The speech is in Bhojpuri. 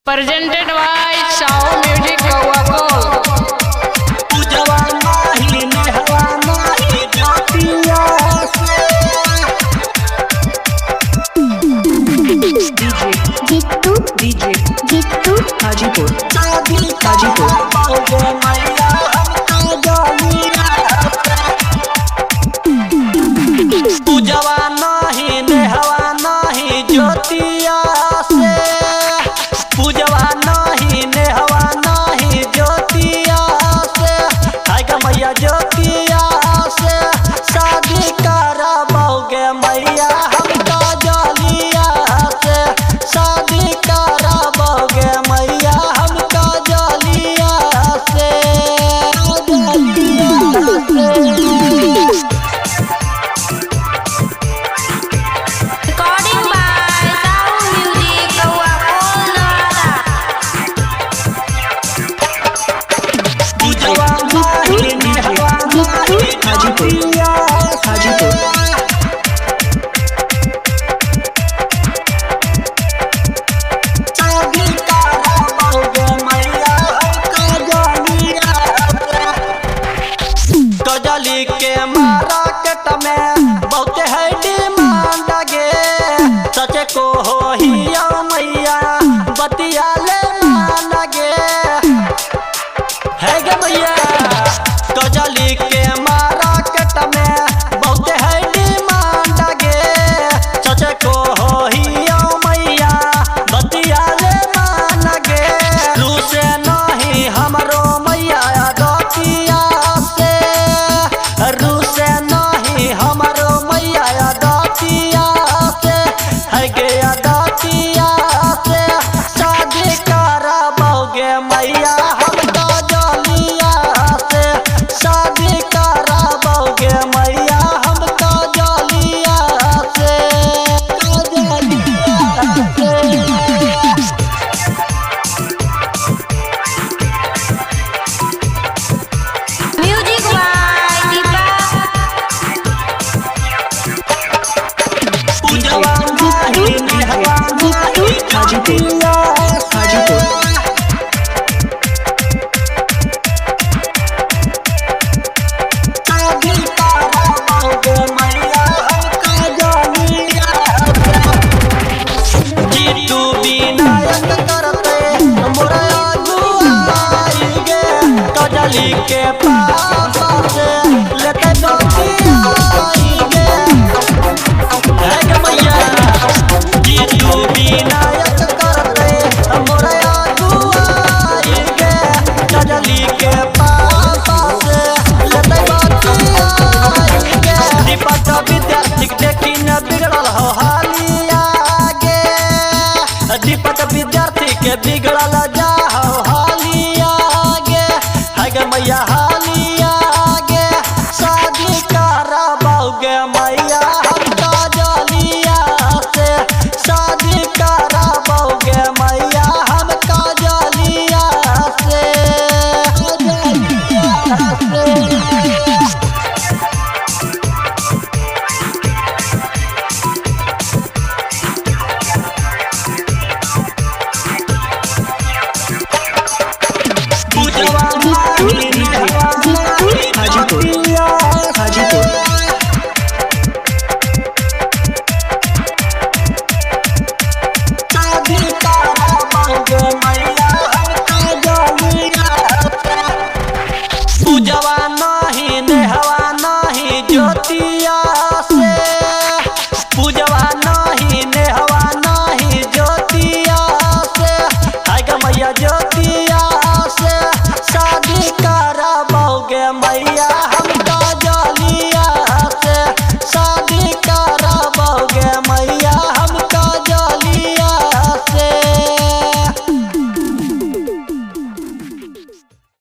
Presented by Sao Music Kawakol. Jitu Hajipur पूजवा नहीं नेहवा नहीं ज्योतिया से, पूजवा नहीं नेहवा नहीं ज्योतिया से, हाय ग मैया ज्योतिया से शादी कराबोगे मैया हमका जलिया से, शादी कराबोगे मैया हमका जलिया से। Recording by Sao Music Kawakol Nara. पूजवा नहीं नेहवा नहीं ज्योतिया हाजीपुर शादी कराबोगे मैया हमका जलिया से। गजली के मार्केट में बहुत है डिमांड गे, सच को हो ही मैया बतिया ले मान गे, है गे मैया। गजली के मार्केट में बहुत है डिमांड गे, सच को हो ही मैया बतिया ले मान गे। रूसे नहीं हमरो मैया दतिया से, रूसे नहीं हमरो मैया दतिया से, है गे दतिया से शादी कराबोगे मैया हमका जलिया से, शादी कराबोगे मैया हमका जलिया से। Music by Deepak. पूजवा नहीं नेहवा नहीं ज्योतिया हाजीपुर शादी कराबोगे मैया हमका जलिया से। जीतू विनायक करते मोरा दुआई गे, कजली के पास से लेते आई गे, है गे मैया। जीतू विनायक करते मोरा दुआई गे, कजली के पास से लेते आई गे। दीपक विद्यार्थी देखी न बिगड़ल हो हालिया गे, दीपक विद्यार्थी के बिगड़ल जा हो हालिया गे, है गे मैया हालिया गे। शादी कराबोगे मैया हमका जलिया से, शादी कराबोगे मैया हमका जलिया से। पूजवा नहीं नेहवा नहीं हाजीपुर ज्योतिया हाजीपुर शादी कराबोगे मैया हमका जलिया से। पूजवा नहीं नेहवा नहीं ज्योतिया से, पूजवा नहीं नेहवा नहीं ज्योतिया से, हाय ग मैया ज्योतिया